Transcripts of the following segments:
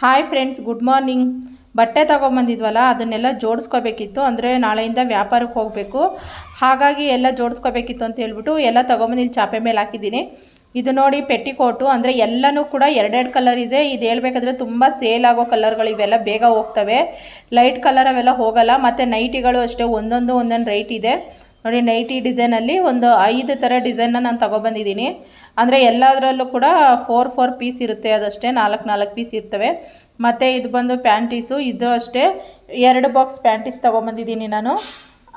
Hi friends, good morning. ಬಟ್ಟೆ ತೊಗೊಂಬಂದಿದ್ವಲ್ಲ, ಅದನ್ನೆಲ್ಲ ಜೋಡಿಸ್ಕೋಬೇಕಿತ್ತು. ಅಂದರೆ ನಾಳೆಯಿಂದ ವ್ಯಾಪಾರಕ್ಕೆ ಹೋಗಬೇಕು, ಹಾಗಾಗಿ ಎಲ್ಲ ಜೋಡಿಸ್ಕೋಬೇಕಿತ್ತು ಅಂತ ಹೇಳ್ಬಿಟ್ಟು ಎಲ್ಲ ತೊಗೊಂಬಂದು ಇಲ್ಲಿ ಚಾಪೆ ಮೇಲೆ ಹಾಕಿದ್ದೀನಿ. ಇದು ನೋಡಿ ಪೆಟ್ಟಿಕೋಟು, ಅಂದರೆ ಎಲ್ಲನೂ ಕೂಡ ಎರಡೆರಡು ಕಲರ್ ಇದೆ. ಇದು ಹೇಳ್ಬೇಕಾದ್ರೆ ತುಂಬ ಸೇಲ್ ಆಗೋ ಕಲರ್ಗಳು ಇವೆಲ್ಲ, ಬೇಗ ಹೋಗ್ತವೆ. ಲೈಟ್ ಕಲರ್ ಅವೆಲ್ಲ ಹೋಗಲ್ಲ. ಮತ್ತು ನೈಟಿಗಳು ಅಷ್ಟೇ, ಒಂದೊಂದು ರೈಟ್ ಇದೆ ನೋಡಿ. ನೈಟಿ ಡಿಸೈನಲ್ಲಿ ಒಂದು 5 ಥರ ಡಿಸೈನ್ನ ನಾನು ತೊಗೊಬಂದಿದ್ದೀನಿ. ಅಂದರೆ ಎಲ್ಲದರಲ್ಲೂ ಕೂಡ 4 ಪೀಸ್ ಇರುತ್ತೆ, ಅದಷ್ಟೇ 4 ಪೀಸ್ ಇರ್ತವೆ. ಮತ್ತು ಇದು ಬಂದು ಪ್ಯಾಂಟೀಸು, ಇದು ಅಷ್ಟೇ 2 ಬಾಕ್ಸ್ ಪ್ಯಾಂಟೀಸ್ ತೊಗೊಬಂದಿದ್ದೀನಿ ನಾನು.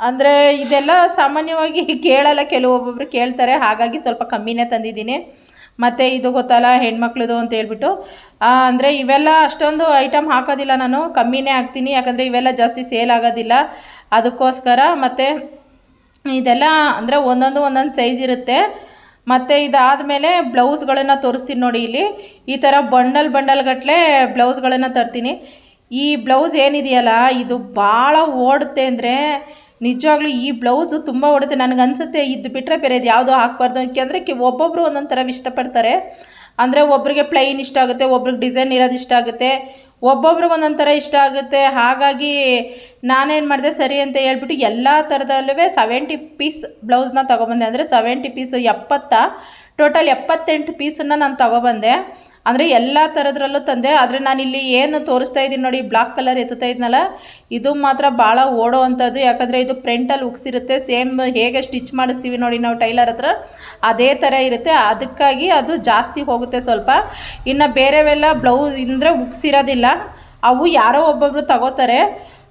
ಅಂದರೆ ಇದೆಲ್ಲ ಸಾಮಾನ್ಯವಾಗಿ ಕೇಳಲ್ಲ, ಕೆಲವೊಬ್ಬೊಬ್ರು ಕೇಳ್ತಾರೆ, ಹಾಗಾಗಿ ಸ್ವಲ್ಪ ಕಮ್ಮಿನೇ ತಂದಿದ್ದೀನಿ. ಮತ್ತು ಇದು ಗೊತ್ತಲ್ಲ ಹೆಣ್ಮಕ್ಳದು ಅಂತ ಹೇಳ್ಬಿಟ್ಟು, ಅಂದರೆ ಇವೆಲ್ಲ ಅಷ್ಟೊಂದು ಐಟಮ್ ಹಾಕೋದಿಲ್ಲ ನಾನು, ಕಮ್ಮಿನೇ ಹಾಕ್ತೀನಿ. ಯಾಕಂದರೆ ಇವೆಲ್ಲ ಜಾಸ್ತಿ ಸೇಲ್ ಆಗೋದಿಲ್ಲ, ಅದಕ್ಕೋಸ್ಕರ. ಮತ್ತು ಇದೆಲ್ಲ ಅಂದರೆ ಒಂದೊಂದು ಸೈಜ್ ಇರುತ್ತೆ. ಮತ್ತು ಇದಾದಮೇಲೆ ಬ್ಲೌಸ್ಗಳನ್ನು ತೋರಿಸ್ತೀನಿ ನೋಡಿ. ಇಲ್ಲಿ ಈ ಥರ ಬಂಡಲ್ ಗಟ್ಟಲೆ ಬ್ಲೌಸ್ಗಳನ್ನು ತರ್ತೀನಿ. ಈ ಬ್ಲೌಸ್ ಏನಿದೆಯಲ್ಲ, ಇದು ಭಾಳ ಓಡುತ್ತೆ. ಅಂದರೆ ನಿಜವಾಗ್ಲೂ ಈ ಬ್ಲೌಸು ತುಂಬ ಓಡುತ್ತೆ. ನನಗನ್ಸುತ್ತೆ ಇದು ಬಿಟ್ಟರೆ ಬೇರೆ ಇದು ಯಾವುದೋ ಹಾಕಬಾರ್ದು. ಯಾಕೆಂದರೆ ಒಬ್ಬೊಬ್ಬರು ಒಂದೊಂದು ಥರ ಇಷ್ಟಪಡ್ತಾರೆ. ಅಂದರೆ ಒಬ್ರಿಗೆ ಪ್ಲೈನ್ ಇಷ್ಟ ಆಗುತ್ತೆ, ಒಬ್ರಿಗೆ ಡಿಸೈನ್ ಇರೋದು ಇಷ್ಟ ಆಗುತ್ತೆ, ಒಬ್ಬೊಬ್ರಿಗೆ ಒಂದೊಂದು ಥರ ಇಷ್ಟ ಆಗುತ್ತೆ. ಹಾಗಾಗಿ ನಾನೇನು ಮಾಡಿದೆ, ಸರಿ ಅಂತ ಹೇಳ್ಬಿಟ್ಟು ಎಲ್ಲ ಥರದಲ್ಲೂ 70 ಪೀಸ್ ಬ್ಲೌಸ್ನ ತೊಗೊಬಂದೆ. ಅಂದರೆ 70 ಪೀಸ್ 70, ಟೋಟಲ್ 78 ಪೀಸನ್ನು ನಾನು ತೊಗೊಬಂದೆ. ಅಂದರೆ ಎಲ್ಲ ಥರದ್ರಲ್ಲೂ ತಂದೆ. ಆದರೆ ನಾನಿಲ್ಲಿ ಏನು ತೋರಿಸ್ತಾ ಇದ್ದೀನಿ ನೋಡಿ, ಬ್ಲಾಕ್ ಕಲರ್ ಎತ್ತುತ್ತಾ ಇದ್ನಲ್ಲ, ಇದು ಮಾತ್ರ ಭಾಳ ಓಡೋ ಅಂಥದ್ದು. ಯಾಕಂದರೆ ಇದು ಫ್ರಂಟಲ್ಲಿ ಉಕ್ಸಿರುತ್ತೆ, ಸೇಮ್ ಹೇಗೆ ಸ್ಟಿಚ್ ಮಾಡಿಸ್ತೀವಿ ನೋಡಿ ನಾವು ಟೈಲರ್ ಹತ್ರ, ಅದೇ ಥರ ಇರುತ್ತೆ. ಅದಕ್ಕಾಗಿ ಅದು ಜಾಸ್ತಿ ಹೋಗುತ್ತೆ ಸ್ವಲ್ಪ. ಇನ್ನು ಬೇರೆವೆಲ್ಲ ಬ್ಲೌಸ್ ಅಂದರೆ ಉಕ್ಸಿರೋದಿಲ್ಲ, ಅವು ಯಾರೋ ಒಬ್ಬೊಬ್ಬರು ತಗೋತಾರೆ.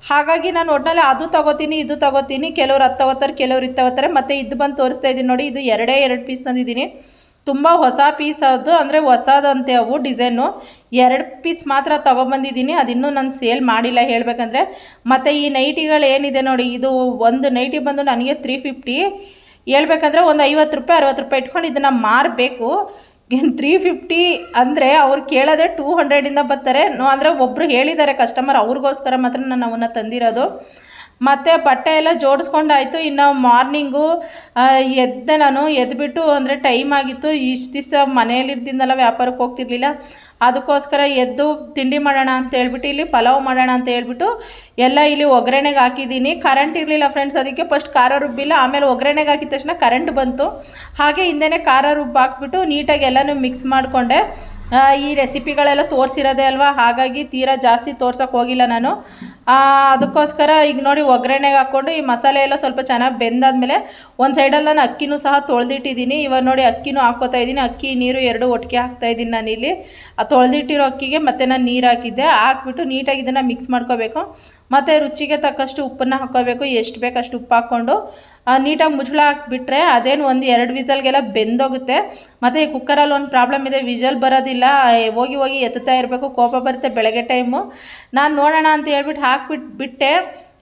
ಹಾಗಾಗಿ ನಾನು ಒಟ್ಟಿನಲ್ಲಿ ಅದು ತೊಗೋತೀನಿ, ಇದು ತೊಗೋತೀನಿ. ಕೆಲವ್ರು ಅದು ತೊಗೋತಾರೆ, ಕೆಲವ್ರು ಇದು ತೊಗೋತಾರೆ. ಮತ್ತು ಇದು ಬಂದು ತೋರಿಸ್ತಾ ಇದ್ದೀನಿ ನೋಡಿ, ಇದು 2 ಪೀಸ್ ತಂದಿದ್ದೀನಿ. ತುಂಬ ಹೊಸ ಪೀಸ್ ಅದು, ಅಂದರೆ ಹೊಸದಂತೆ ಅವು ಡಿಸೈನು. 2 ಪೀಸ್ ಮಾತ್ರ ತೊಗೊಬಂದಿದ್ದೀನಿ, ಅದಿನ್ನೂ ನಾನು ಸೇಲ್ ಮಾಡಿಲ್ಲ ಹೇಳಬೇಕಂದ್ರೆ. ಮತ್ತು ಈ ನೈಟಿಗಳು ಏನಿದೆ ನೋಡಿ, ಇದು ಒಂದು ನೈಟಿ ಬಂದು ನನಗೆ 350. ಹೇಳ್ಬೇಕಂದ್ರೆ ಒಂದು 50 ರೂಪಾಯಿ 60 ರೂಪಾಯಿ ಇಟ್ಕೊಂಡು ಇದನ್ನು ಮಾರಬೇಕು. 350 ಅಂದರೆ ಅವ್ರು ಕೇಳೋದೇ 200ಇಂದ ಬರ್ತಾರೆ. ಅಂದರೆ ಒಬ್ಬರು ಹೇಳಿದ್ದಾರೆ ಕಸ್ಟಮರ್, ಅವ್ರಿಗೋಸ್ಕರ ಮಾತ್ರ ನಾನು ಅವನ್ನ ತಂದಿರೋದು. ಮತ್ತು ಬಟ್ಟೆ ಎಲ್ಲ ಜೋಡಿಸ್ಕೊಂಡಾಯಿತು. ಇನ್ನು ಮಾರ್ನಿಂಗು ಎದ್ದೆ ನಾನು. ಎದ್ಬಿಟ್ಟು ಅಂದರೆ ಟೈಮ್ ಆಗಿತ್ತು. ಇಷ್ಟು ದಿವಸ ಮನೆಯಲ್ಲಿರ್ತಿದ್ದಲ್ಲ, ವ್ಯಾಪಾರಕ್ಕೆ ಹೋಗ್ತಿರ್ಲಿಲ್ಲ. ಅದಕ್ಕೋಸ್ಕರ ಎದ್ದು ತಿಂಡಿ ಮಾಡೋಣ ಅಂತ ಹೇಳ್ಬಿಟ್ಟು, ಇಲ್ಲಿ ಪಲಾವ್ ಮಾಡೋಣ ಅಂತ ಹೇಳ್ಬಿಟ್ಟು ಎಲ್ಲ ಇಲ್ಲಿ ಒಗ್ಗರಣೆಗೆ ಹಾಕಿದ್ದೀನಿ. ಕರೆಂಟ್ ಇರಲಿಲ್ಲ ಫ್ರೆಂಡ್ಸ್, ಅದಕ್ಕೆ ಫಸ್ಟ್ ಖಾರ ರುಬ್ಬಿಲ್ಲ, ಆಮೇಲೆ ಒಗ್ಗರಣೆಗೆ ಹಾಕಿದ ತಕ್ಷಣ ಕರೆಂಟ್ ಬಂತು. ಹಾಗೆ ಹಿಂದೆನೇ ಖಾರ ರುಬ್ಬಿ ಹಾಕ್ಬಿಟ್ಟು ನೀಟಾಗಿ ಎಲ್ಲನೂ ಮಿಕ್ಸ್ ಮಾಡಿಕೊಂಡೆ. ಈ ರೆಸಿಪಿಗಳೆಲ್ಲ ತೋರಿಸಿರೋದೇ ಅಲ್ವಾ, ಹಾಗಾಗಿ ತೀರಾ ಜಾಸ್ತಿ ತೋರ್ಸೋಕ್ಕೆ ಹೋಗಿಲ್ಲ ನಾನು. ಅದಕ್ಕೋಸ್ಕರ ಈಗ ನೋಡಿ ಒಗ್ಗರಣೆಗೆ ಹಾಕ್ಕೊಂಡು ಈ ಮಸಾಲೆ ಎಲ್ಲ ಸ್ವಲ್ಪ ಚೆನ್ನಾಗಿ ಬೆಂದಾದ್ಮೇಲೆ ಒಂದು ಸೈಡಲ್ಲಿ ನಾನು ಅಕ್ಕಿನೂ ಸಹ ತೊಳೆದಿಟ್ಟಿದ್ದೀನಿ. ಇವಾಗ ನೋಡಿ ಅಕ್ಕಿನೂ ಹಾಕ್ಕೋತಾ ಇದ್ದೀನಿ. ಅಕ್ಕಿ ನೀರು 2 ಒಟ್ಟಿಗೆ ಹಾಕ್ತಾಯಿದ್ದೀನಿ ನಾನಿಲ್ಲಿ. ಆ ತೊಳೆದಿಟ್ಟಿರೋ ಅಕ್ಕಿಗೆ ಮತ್ತೆ ನಾನು ನೀರು ಹಾಕಿದ್ದೆ. ಹಾಕ್ಬಿಟ್ಟು ನೀಟಾಗಿ ಇದನ್ನು ಮಿಕ್ಸ್ ಮಾಡ್ಕೋಬೇಕು. ಮತ್ತು ರುಚಿಗೆ ತಕ್ಕಷ್ಟು ಉಪ್ಪನ್ನು ಹಾಕ್ಕೋಬೇಕು. ಎಷ್ಟು ಬೇಕು ಅಷ್ಟು ಉಪ್ಪು ಹಾಕ್ಕೊಂಡು ನೀಟಾಗಿ ಮುಚ್ಚಳ ಹಾಕಿಬಿಟ್ರೆ ಅದೇನು 1-2 ವಿಸಲ್ಗೆಲ್ಲ ಬೆಂದೋಗುತ್ತೆ. ಮತ್ತು ಈ ಕುಕ್ಕರಲ್ಲಿ ಒಂದು ಪ್ರಾಬ್ಲಮ್ ಇದೆ, ವಿಜಲ್ ಬರೋದಿಲ್ಲ, ಹೋಗಿ ಎತ್ತುತ್ತಾ ಇರಬೇಕು. ಕೋಪ ಬರುತ್ತೆ ಬೆಳಗ್ಗೆ ಟೈಮು. ನಾನು ನೋಡೋಣ ಅಂತ ಹೇಳ್ಬಿಟ್ಟು ಬಿಟ್ಟೆ,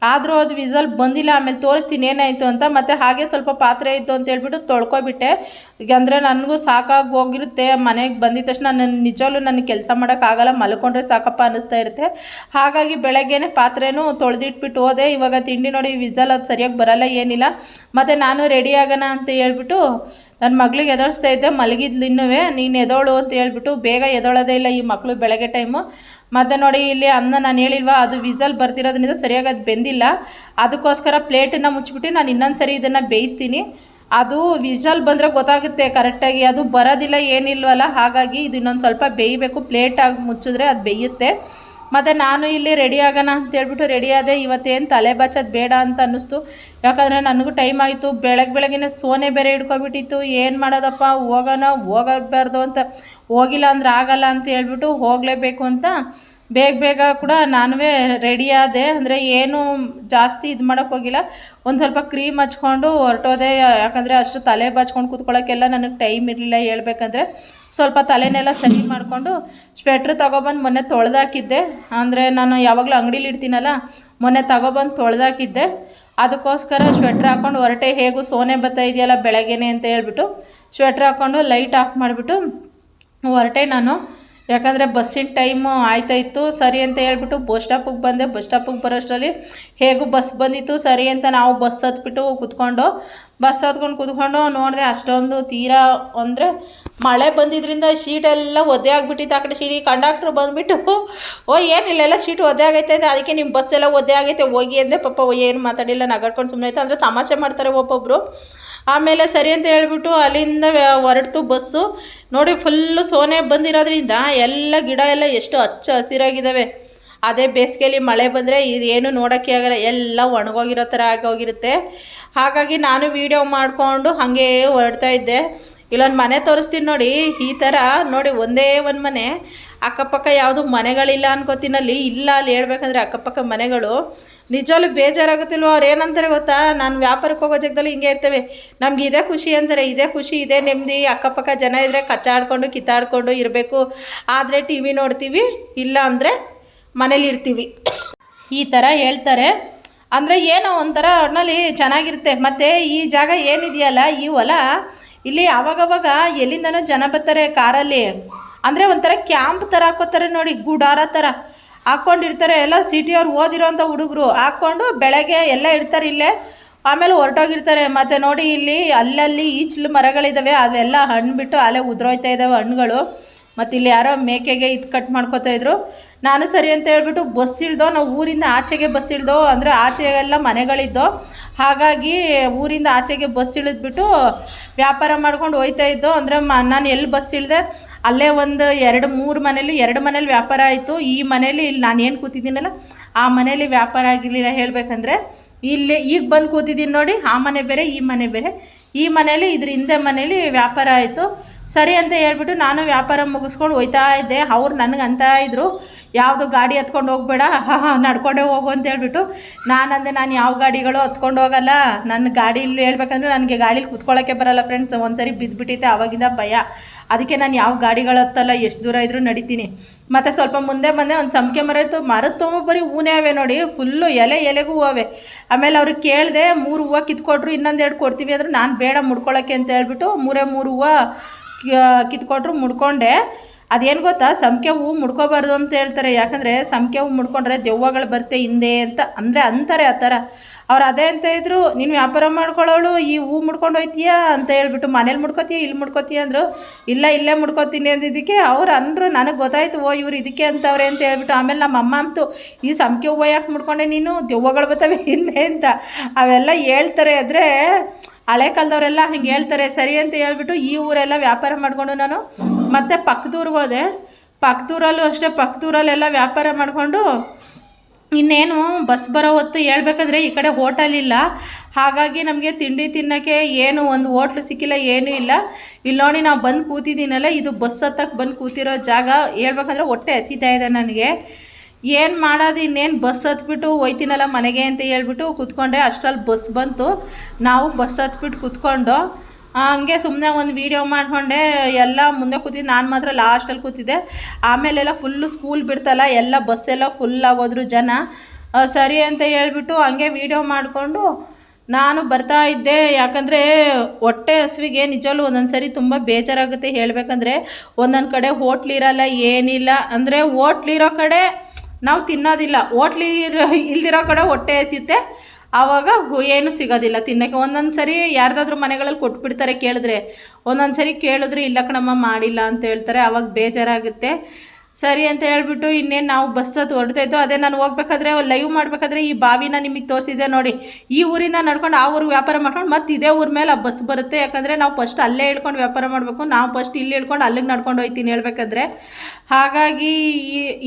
ಆದರೂ ಅದು ವಿಸಲ್ ಬಂದಿಲ್ಲ. ಆಮೇಲೆ ತೋರಿಸ್ತೀನಿ ಏನಾಯಿತು ಅಂತ. ಮತ್ತು ಹಾಗೆ ಸ್ವಲ್ಪ ಪಾತ್ರೆ ಇತ್ತು ಅಂತ ಹೇಳ್ಬಿಟ್ಟು ತೊಳ್ಕೊಬಿಟ್ಟೆ. ಈಗ ಅಂದರೆ ನನಗೂ ಸಾಕಾಗಿ ಹೋಗಿರುತ್ತೆ. ಮನೆಗೆ ಬಂದಿದ ತಕ್ಷಣ ನಿಜವಾಗ್ಲೂ ನನಗೆ ಕೆಲಸ ಮಾಡೋಕ್ಕಾಗಲ್ಲ, ಮಲ್ಕೊಂಡ್ರೆ ಸಾಕಪ್ಪ ಅನ್ನಿಸ್ತಾ ಇರುತ್ತೆ. ಹಾಗಾಗಿ ಬೆಳಗ್ಗೆನೇ ಪಾತ್ರೆನೂ ತೊಳೆದಿಟ್ಬಿಟ್ಟು ಹೋದೆ. ಇವಾಗ ತಿಂಡಿ ನೋಡಿ ವಿಸಲ್ ಅದು ಸರಿಯಾಗಿ ಬರೋಲ್ಲ, ಏನಿಲ್ಲ. ಮತ್ತು ನಾನು ರೆಡಿ ಆಗೋಣ ಅಂತ ಹೇಳ್ಬಿಟ್ಟು ನನ್ನ ಮಗಳಿಗೆ ಎದೋಳಿಸ್ತಾ ಇದ್ದೆ, ಮಲಗಿದ್ಲು ಇನ್ನೂ. ನೀನು ಎದೋಳು ಅಂತ ಹೇಳ್ಬಿಟ್ಟು, ಬೇಗ ಎದೋಳೋದೇ ಇಲ್ಲ ಈ ಮಕ್ಕಳು ಬೆಳಗ್ಗೆ ಟೈಮು. ಮತ್ತು ನೋಡಿ ಇಲ್ಲಿ ಅನ್ನ ನಾನು ಹೇಳಿಲ್ವಾ, ಅದು ವಿಸಲ್ ಬರ್ತಿರೋದ್ರಿಂದ ಸರಿಯಾಗಿ ಅದು ಬೆಂದಿಲ್ಲ. ಅದಕ್ಕೋಸ್ಕರ ಪ್ಲೇಟನ್ನು ಮುಚ್ಚಿಬಿಟ್ಟು ನಾನು ಇನ್ನೊಂದು ಸರಿ ಇದನ್ನು ಬೇಯಿಸ್ತೀನಿ. ಅದು ವಿಸಲ್ ಬಂದರೆ ಗೊತ್ತಾಗುತ್ತೆ ಕರೆಕ್ಟಾಗಿ, ಅದು ಬರೋದಿಲ್ಲ ಏನಿಲ್ವಲ್ಲ. ಹಾಗಾಗಿ ಇದು ಇನ್ನೊಂದು ಸ್ವಲ್ಪ ಬೇಯಬೇಕು. ಪ್ಲೇಟಾಗಿ ಮುಚ್ಚಿದ್ರೆ ಅದು ಬೇಯುತ್ತೆ. ಮತ್ತು ನಾನು ಇಲ್ಲಿ ರೆಡಿ ಆಗೋಣ ಅಂತೇಳ್ಬಿಟ್ಟು ರೆಡಿ ಆದೆ. ಇವತ್ತೇನು ತಲೆ ಬಾಚೋದು ಬೇಡ ಅಂತ ಅನ್ನಿಸ್ತು. ಯಾಕಂದರೆ ನನಗೂ ಟೈಮ್ ಆಯಿತು. ಬೆಳಗ್ಗೆನೇ ಸೋನೆ ಬೇರೆ ಹಿಡ್ಕೊಬಿಟ್ಟಿತ್ತು. ಏನು ಮಾಡೋದಪ್ಪ, ಹೋಗಬಾರ್ದು ಅಂತ, ಹೋಗಿಲ್ಲ ಅಂದ್ರೆ ಆಗಲ್ಲ ಅಂತ ಹೇಳ್ಬಿಟ್ಟು ಹೋಗಲೇಬೇಕು ಅಂತ ಬೇಗ ಕೂಡ ನಾನು ರೆಡಿ ಆದೆ. ಅಂದರೆ ಏನು ಜಾಸ್ತಿ ಇದು ಮಾಡೋಕ್ಕೋಗಿಲ್ಲ, ಒಂದು ಸ್ವಲ್ಪ ಕ್ರೀಮ್ ಹಚ್ಕೊಂಡು ಹೊರಟೋದೆ. ಯಾಕಂದರೆ ಅಷ್ಟು ತಲೆ ಬಾಚ್ಕೊಂಡು ಕೂತ್ಕೊಳ್ಳೋಕ್ಕೆಲ್ಲ ನನಗೆ ಟೈಮ್ ಇರಲಿಲ್ಲ ಹೇಳ್ಬೇಕಂದ್ರೆ. ಸ್ವಲ್ಪ ತಲೆನೆಲ್ಲ ಸರಿ ಮಾಡಿಕೊಂಡು ಸ್ವೆಟ್ರ್ ತೊಗೊಬಂದು ಮೊನ್ನೆ ತೊಳೆದಾಕಿದ್ದೆ. ಅಂದರೆ ನಾನು ಯಾವಾಗಲೂ ಅಂಗಡೀಲಿ ಇಡ್ತೀನಲ್ಲ, ಮೊನ್ನೆ ತೊಗೊಬಂದು ತೊಳೆದಾಕಿದ್ದೆ. ಅದಕ್ಕೋಸ್ಕರ ಸ್ವೆಟ್ರ್ ಹಾಕ್ಕೊಂಡು ಹೊರಟೆ. ಹೇಗೂ ಸೋನೆ ಬರ್ತಾ ಇದೆಯಲ್ಲ ಬೆಳಗ್ಗೆನೆ ಅಂತ ಹೇಳ್ಬಿಟ್ಟು ಸ್ವೆಟ್ರ್ ಹಾಕ್ಕೊಂಡು ಲೈಟ್ ಆಫ್ ಮಾಡಿಬಿಟ್ಟು ಹೊರಟೆ ನಾನು. ಯಾಕಂದರೆ ಬಸ್ಸಿನ ಟೈಮು ಆಯ್ತಾಯಿತ್ತು. ಸರಿ ಅಂತ ಹೇಳ್ಬಿಟ್ಟು ಬಸ್ ಸ್ಟಾಪಿಗೆ ಬಂದೆ. ಬಸ್ ಸ್ಟಾಪಿಗೆ ಬರೋಷ್ಟರಲ್ಲಿ ಹೇಗೂ ಬಸ್ ಬಂದಿತ್ತು. ಸರಿ ಅಂತ ನಾವು ಬಸ್ ಹತ್ಬಿಟ್ಟು ಕೂತ್ಕೊಂಡು ನೋಡಿದೆ. ಅಷ್ಟೊಂದು ತೀರಾ ಅಂದರೆ ಮಳೆ ಬಂದಿದ್ದರಿಂದ ಶೀಟೆಲ್ಲ ಒದ್ದೆ ಆಗಿಬಿಟ್ಟಿತ್ತು. ಆ ಕಡೆ ಶೀಟಿ ಕಂಡಕ್ಟ್ರು ಬಂದುಬಿಟ್ಟು ಏನಿಲ್ಲ ಶೀಟ್ ಒದ್ದೆ ಆಗೈತೆ ಅಂತ, ಅದಕ್ಕೆ ನಿಮ್ಮ ಬಸ್ ಎಲ್ಲ ಒದ್ದೆ ಆಗೈತೆ ಹೋಗಿ ಅಂದೆ. ಪಾಪ ಏನು ಮಾತಾಡಿಲ್ಲ, ನಗಾಡ್ಕೊಂಡು ಸುಮ್ಮನೆ ಆಯ್ತು. ಅಂದರೆ ತಮಾಷೆ ಮಾಡ್ತಾರೆ ಒಬ್ಬೊಬ್ಬರು. ಆಮೇಲೆ ಸರಿ ಅಂತ ಹೇಳ್ಬಿಟ್ಟು ಅಲ್ಲಿಂದ ಹೊರಡ್ತು ಬಸ್ಸು. ನೋಡಿ ಫುಲ್ಲು ಸೋನೆ ಬಂದಿರೋದ್ರಿಂದ ಎಲ್ಲ ಗಿಡ ಎಲ್ಲ ಎಷ್ಟು ಹಚ್ಚ ಹಸಿರಾಗಿದ್ದಾವೆ. ಅದೇ ಬೇಸಿಗೆಯಲ್ಲಿ ಮಳೆ ಬಂದರೆ ಇದೇನು ನೋಡೋಕ್ಕೆ ಆಗಲ್ಲ, ಎಲ್ಲ ಒಣಗೋಗಿರೋ ಥರ ಆಗೋಗಿರುತ್ತೆ. ಹಾಗಾಗಿ ನಾನು ವೀಡಿಯೋ ಮಾಡಿಕೊಂಡು ಹಾಗೇ ಹೊರಡ್ತಾ ಇದ್ದೆ. ಇಲ್ಲೊಂದು ಮನೆ ತೋರಿಸ್ತೀನಿ ನೋಡಿ, ಈ ಥರ ನೋಡಿ ಒಂದೇ ಒಂದು ಮನೆ, ಅಕ್ಕಪಕ್ಕ ಯಾವುದು ಮನೆಗಳಿಲ್ಲ ಅನ್ಕೋತೀನಲ್ಲಿ. ಇಲ್ಲ ಅಲ್ಲಿ ಹೇಳ್ಬೇಕಂದ್ರೆ ಅಕ್ಕಪಕ್ಕ ಮನೆಗಳು. ನಿಜವಲ್ಲೂ ಬೇಜಾರಾಗುತ್ತಿಲ್ವ? ಅವ್ರು ಏನಂತಾರೆ ಗೊತ್ತಾ, ನಾನು ವ್ಯಾಪಾರಕ್ಕೆ ಹೋಗೋ ಜಾಗದಲ್ಲಿ ಹಿಂಗೆ ಇರ್ತೇವೆ, ನಮ್ಗೆ ಇದೇ ಖುಷಿ ಅಂತಾರೆ, ಇದೇ ಖುಷಿ, ಇದೇ ನೆಮ್ಮದಿ. ಅಕ್ಕಪಕ್ಕ ಜನ ಇದ್ದರೆ ಕಚ್ಚಾಡ್ಕೊಂಡು ಕಿತ್ತಾಡ್ಕೊಂಡು ಇರಬೇಕು, ಆದರೆ ಟಿ ವಿ ನೋಡ್ತೀವಿ, ಇಲ್ಲ ಅಂದರೆ ಮನೇಲಿ ಇರ್ತೀವಿ, ಈ ಥರ ಹೇಳ್ತಾರೆ. ಅಂದರೆ ಏನೋ ಒಂಥರ ಒಟ್ಟಿನಲ್ಲಿ ಚೆನ್ನಾಗಿರುತ್ತೆ. ಮತ್ತು ಈ ಜಾಗ ಏನಿದೆಯಲ್ಲ, ಈ ಹೊಲ, ಇಲ್ಲಿ ಆವಾಗವಾಗ ಎಲ್ಲಿಂದನೋ ಜನ ಬರ್ತಾರೆ ಕಾರಲ್ಲಿ. ಅಂದರೆ ಒಂಥರ ಕ್ಯಾಂಪ್ ಥರ ಹಾಕೋತಾರೆ ನೋಡಿ, ಗುಡಾರ ಥರ ಹಾಕ್ಕೊಂಡಿರ್ತಾರೆ. ಎಲ್ಲ ಸಿಟಿಯವ್ರು ಓದಿರೋಂಥ ಹುಡುಗರು ಹಾಕ್ಕೊಂಡು ಬೆಳಗ್ಗೆ ಎಲ್ಲ ಇರ್ತಾರೆ ಇಲ್ಲೇ, ಆಮೇಲೆ ಹೊರಟೋಗಿರ್ತಾರೆ. ಮತ್ತು ನೋಡಿ ಇಲ್ಲಿ ಅಲ್ಲಲ್ಲಿ ಈಚಲು ಮರಗಳಿದ್ದಾವೆ, ಅವೆಲ್ಲ ಹಣ್ಣು ಬಿಟ್ಟು ಅಲ್ಲೇ ಉದುರೋಯ್ತಾ ಇದ್ದಾವೆ ಹಣ್ಣುಗಳು. ಮತ್ತು ಇಲ್ಲಿ ಯಾರೋ ಮೇಕೆಗೆ ಇದು ಕಟ್ ಮಾಡ್ಕೋತಾಯಿದ್ರು. ನಾನು ಸರಿ ಅಂತ ಹೇಳ್ಬಿಟ್ಟು ಬಸ್ ಇಳ್ದೋ, ನಾವು ಊರಿಂದ ಆಚೆಗೆ ಬಸ್ ಇಳ್ದೋ, ಅಂದರೆ ಆಚೆಗೆಲ್ಲ ಮನೆಗಳಿದ್ದೋ. ಹಾಗಾಗಿ ಊರಿಂದ ಆಚೆಗೆ ಬಸ್ ಇಳಿದ್ಬಿಟ್ಟು ವ್ಯಾಪಾರ ಮಾಡ್ಕೊಂಡು ಹೋಯ್ತಾ ಇದ್ದೋ. ಅಂದರೆ ನಾನು ಎಲ್ಲಿ ಬಸ್ ಇಳಿದೆ ಅಲ್ಲೇ ಒಂದು 2-3 ಮನೇಲಿ 2 ಮನೇಲಿ ವ್ಯಾಪಾರ ಆಯಿತು. ಈ ಮನೇಲಿ ಇಲ್ಲಿ ನಾನು ಏನು ಕೂತಿದ್ದೀನಲ್ಲ ಆ ಮನೇಲಿ ವ್ಯಾಪಾರ ಆಗಿರಲಿಲ್ಲ. ಹೇಳಬೇಕಂದ್ರೆ ಇಲ್ಲಿ ಈಗ ಬಂದು ಕೂತಿದ್ದೀನಿ ನೋಡಿ, ಆ ಮನೆ ಬೇರೆ ಈ ಮನೆ ಬೇರೆ. ಈ ಮನೇಲಿ ಇದ್ರ ಹಿಂದೆ ಮನೇಲಿ ವ್ಯಾಪಾರ ಆಯಿತು. ಸರಿ ಅಂತ ಹೇಳ್ಬಿಟ್ಟು ನಾನು ವ್ಯಾಪಾರ ಮುಗಿಸ್ಕೊಂಡು ಹೋಯ್ತಾ ಇದ್ದೆ. ಅವ್ರು ನನಗೆ ಅಂತ ಇದ್ದರು, ಯಾವುದು ಗಾಡಿ ಹತ್ಕೊಂಡು ಹೋಗಬೇಡ, ನಡ್ಕೊಂಡೇ ಹೋಗು ಅಂತ ಹೇಳ್ಬಿಟ್ಟು. ನಾನಂದೆ ನಾನು ಯಾವ ಗಾಡಿಗಳು ಹತ್ಕೊಂಡು ಹೋಗಲ್ಲ, ನನ್ನ ಗಾಡೀಲಿ ಹೇಳ್ಬೇಕಂದ್ರೆ ನನಗೆ ಗಾಡೀಲಿ ಕುತ್ಕೊಳ್ಳೋಕ್ಕೆ ಬರಲ್ಲ ಫ್ರೆಂಡ್ಸ್. ಒಂದು ಸರಿ ಬಿದ್ದುಬಿಟ್ಟಿದ್ದೆ, ಆವಾಗಿಂದ ಭಯ. ಅದಕ್ಕೆ ನಾನು ಯಾವ ಗಾಡಿಗಳು ಹತ್ತಲ್ಲ, ಎಷ್ಟು ದೂರ ಇದ್ರೂ ನಡಿತೀನಿ. ಮತ್ತು ಸ್ವಲ್ಪ ಮುಂದೆ ಬಂದೆ, ಒಂದು ಸಂಪಿಗೆ ಮರ ಇತ್ತು, ಮರದ ತೊಗೊಂಬರಿ ಹೂನೇ ಅವೆ ನೋಡಿ, ಫುಲ್ಲು ಎಲೆಗೂ ಹೂವೆ. ಆಮೇಲೆ ಅವ್ರಿಗೆ ಕೇಳಿದೆ, 3 ಹೂವು ಕಿತ್ಕೊಟ್ರು, ಇನ್ನೊಂದು 2 ಕೊಡ್ತೀವಿ ಅಂದ್ರೆ ನಾನು ಬೇಡ ಮುಡ್ಕೊಳ್ಳೋಕ್ಕೆ ಅಂತ ಹೇಳ್ಬಿಟ್ಟು 3 ಹೂವು ಕಿತ್ಕೊಟ್ರು, ಮುಡ್ಕೊಂಡೆ. ಅದೇನು ಗೊತ್ತಾ, ಸಂಪಿಗೆ ಹೂವು ಮುಡ್ಕೋಬಾರ್ದು ಅಂತ ಹೇಳ್ತಾರೆ. ಯಾಕಂದರೆ ಸಂಪಿಗೆ ಹೂವು ಮುಡ್ಕೊಂಡ್ರೆ ದೆವ್ವಗಳು ಬರುತ್ತೆ ಹಿಂದೆ ಅಂತ ಅಂತಾರೆ. ಆ ಥರ ಅವ್ರು ಅದೇ ಅಂತ ಇದ್ರು, ನೀನು ವ್ಯಾಪಾರ ಮಾಡ್ಕೊಳ್ಳೋಳು ಈ ಹೂವು ಮುಡ್ಕೊಂಡು ಹೋಯ್ತೀಯಾ ಅಂತ ಹೇಳ್ಬಿಟ್ಟು, ಮನೇಲಿ ಮುಡ್ಕೋತೀಯ ಇಲ್ಲಿ ಮುಡ್ಕೋತೀಯ ಅಂದರು. ಇಲ್ಲ ಇಲ್ಲೇ ಮುಡ್ಕೋತೀನಿ ಅಂದಿದ್ದಕ್ಕೆ ಅವ್ರು ಅಂದರು. ನನಗೆ ಗೊತ್ತಾಯ್ತು, ಇವ್ರು ಇದಕ್ಕೆ ಅಂತವ್ರೆ ಅಂತ ಹೇಳ್ಬಿಟ್ಟು. ಆಮೇಲೆ ನಮ್ಮ ಅಮ್ಮ ಅಂತೂ, ಈ ಸಂಪಿಗೆ ಹೂವು ಯಾಕೆ ಮುಡ್ಕೊಂಡೆ ನೀನು, ದೆವ್ವಗಳು ಬರ್ತವೆ ಹಿಂದೆ ಅಂತ ಅವೆಲ್ಲ ಹೇಳ್ತಾರೆ. ಆದರೆ ಹಳೆ ಕಾಲದವರೆಲ್ಲ ಹಿಂಗೆ ಹೇಳ್ತಾರೆ. ಸರಿ ಅಂತ ಹೇಳ್ಬಿಟ್ಟು ಈ ಊರೆಲ್ಲ ವ್ಯಾಪಾರ ಮಾಡಿಕೊಂಡು ನಾನು ಮತ್ತೆ ಪಕ್ಕದೂರಿಗೆ ಹೋದೆ. ಪಕ್ಕದೂರಲ್ಲೂ ಅಷ್ಟೇ, ಪಕ್ಕದೂರಲ್ಲೆಲ್ಲ ವ್ಯಾಪಾರ ಮಾಡಿಕೊಂಡು ಇನ್ನೇನು ಬಸ್ ಬರೋ ಹೊತ್ತು ಹೇಳ್ಬೇಕಂದ್ರೆ ಈ ಕಡೆ ಹೋಟೆಲ್ ಇಲ್ಲ. ಹಾಗಾಗಿ ನಮಗೆ ತಿಂಡಿ ತಿನ್ನೋಕ್ಕೆ ಏನು ಒಂದು ಹೋಟ್ಲು ಸಿಕ್ಕಿಲ್ಲ, ಏನೂ ಇಲ್ಲ. ಇಲ್ಲಿ ನೋಡಿ ನಾವು ಬಂದು ಕೂತಿದ್ದೀನಲ್ಲ, ಇದು ಬಸ್ ಹತ್ತಕ್ಕೆ ಬಂದು ಕೂತಿರೋ ಜಾಗ. ಹೇಳ್ಬೇಕಂದ್ರೆ ಹೊಟ್ಟೆ ಹಸಿತಾ ಇದೆ ನನಗೆ. ಏನು ಮಾಡೋದು, ಇನ್ನೇನು ಬಸ್ ಹತ್ಬಿಟ್ಟು ಹೋಯ್ತೀನಲ್ಲ ಮನೆಗೆ ಅಂತ ಹೇಳ್ಬಿಟ್ಟು ಕೂತ್ಕೊಂಡೆ. ಅಷ್ಟರಲ್ಲಿ ಬಸ್ ಬಂತು, ನಾವು ಬಸ್ ಹತ್ಬಿಟ್ಟು ಕೂತ್ಕೊಂಡು ಹಂಗೆ ಸುಮ್ಮನೆ ಒಂದು ವೀಡಿಯೋ ಮಾಡಿಕೊಂಡೆ. ಎಲ್ಲ ಮುಂದೆ ಕೂತಿದ್ದೆ, ನಾನು ಮಾತ್ರ ಲಾಸ್ಟಲ್ಲಿ ಕೂತಿದ್ದೆ. ಆಮೇಲೆಲ್ಲ ಫುಲ್ಲು ಸ್ಕೂಲ್ ಬಿಡ್ತಲ್ಲ, ಎಲ್ಲ ಬಸ್ಸೆಲ್ಲ ಫುಲ್ ಆಗೋದ್ರು ಜನ. ಸರಿ ಅಂತ ಹೇಳ್ಬಿಟ್ಟು ಹಂಗೆ ವೀಡಿಯೋ ಮಾಡಿಕೊಂಡು ನಾನು ಬರ್ತಾ ಇದ್ದೆ. ಯಾಕಂದರೆ ಹೊಟ್ಟೆ ಹಸಿವಿಗೆ ನಿಜವಲ್ಲೂ ಒಂದೊಂದು ಸರಿ ತುಂಬ ಬೇಜಾರಾಗುತ್ತೆ. ಹೇಳಬೇಕಂದ್ರೆ ಒಂದೊಂದು ಕಡೆ ಹೋಟ್ಲಿರಲ್ಲ, ಏನಿಲ್ಲ. ಅಂದರೆ ಹೋಟ್ಲಿರೋ ಕಡೆ ನಾವು ತಿನ್ನೋದಿಲ್ಲ, ಇಲ್ದಿರೋ ಕಡೆ ಹೊಟ್ಟೆ ಹಸಿಯುತ್ತೆ, ಆವಾಗ ಏನು ಸಿಗೋದಿಲ್ಲ ತಿನ್ನೋಕ್ಕೆ. ಒಂದೊಂದು ಸರಿ ಯಾರ್ದಾದ್ರೂ ಮನೆಗಳಲ್ಲಿ ಕೊಟ್ಬಿಡ್ತಾರೆ ಕೇಳಿದ್ರೆ, ಒಂದೊಂದು ಸರಿ ಕೇಳಿದ್ರೆ ಇಲ್ಲ ಕಣಮ್ಮ ಮಾಡಿಲ್ಲ ಅಂತ ಹೇಳ್ತಾರೆ, ಆವಾಗ ಬೇಜಾರಾಗುತ್ತೆ. ಸರಿ ಅಂತ ಹೇಳ್ಬಿಟ್ಟು ಇನ್ನೇನು ನಾವು ಬಸ್ ಹತ್ತು ಹೊರಡ್ತಾಯಿದ್ದೋ. ಅದೇ ನಾನು ಹೋಗ್ಬೇಕಾದ್ರೆ ಲೈವ್ ಮಾಡಬೇಕಾದ್ರೆ ಈ ಬಾವಿನ ನಿಮಗೆ ತೋರಿಸಿದ್ದೆ ನೋಡಿ. ಈ ಊರಿಂದ ನಡ್ಕೊಂಡು ಆ ಊರಿಗೆ ವ್ಯಾಪಾರ ಮಾಡ್ಕೊಂಡು ಮತ್ತೆ ಇದೇ ಊರ ಮೇಲೆ ಆ ಬಸ್ ಬರುತ್ತೆ. ಯಾಕಂದರೆ ನಾವು ಫಸ್ಟ್ ಅಲ್ಲೇ ಇಳ್ಕೊಂಡು ವ್ಯಾಪಾರ ಮಾಡಬೇಕು, ನಾವು ಫಸ್ಟ್ ಇಲ್ಲಿ ಇಳ್ಕೊಂಡು ಅಲ್ಲಿಗೆ ನಡ್ಕೊಂಡು ಹೋಗ್ತೀನಿ ಹೇಳ್ಬೇಕಂದ್ರೆ. ಹಾಗಾಗಿ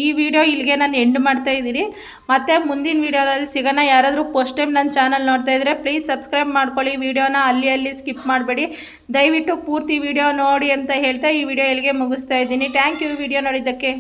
ಈ ವಿಡಿಯೋ ಇಲ್ಲಿಗೆ ನಾನು ಎಂಡ್ ಮಾಡ್ತಾಯಿದ್ದೀನಿ. ಮತ್ತು ಮುಂದಿನ ವೀಡಿಯೋದಲ್ಲಿ ಸಿಗೋಣ. ಯಾರಾದರೂ ಫಸ್ಟ್ ಟೈಮ್ ನನ್ನ ಚಾನಲ್ ನೋಡ್ತಾಯಿದ್ರೆ ಪ್ಲೀಸ್ ಸಬ್ಸ್ಕ್ರೈಬ್ ಮಾಡ್ಕೊಳ್ಳಿ. ವೀಡಿಯೋನ ಅಲ್ಲಿ ಸ್ಕಿಪ್ ಮಾಡಬೇಡಿ, ದಯವಿಟ್ಟು ಪೂರ್ತಿ ವೀಡಿಯೋ ನೋಡಿ ಅಂತ ಹೇಳ್ತಾ ಈ ವಿಡಿಯೋ ಇಲ್ಲಿಗೆ ಮುಗಿಸ್ತಾ ಇದ್ದೀನಿ. ಥ್ಯಾಂಕ್ ಯು ವಿಡಿಯೋ ನೋಡಿದ್ದಕ್ಕೆ.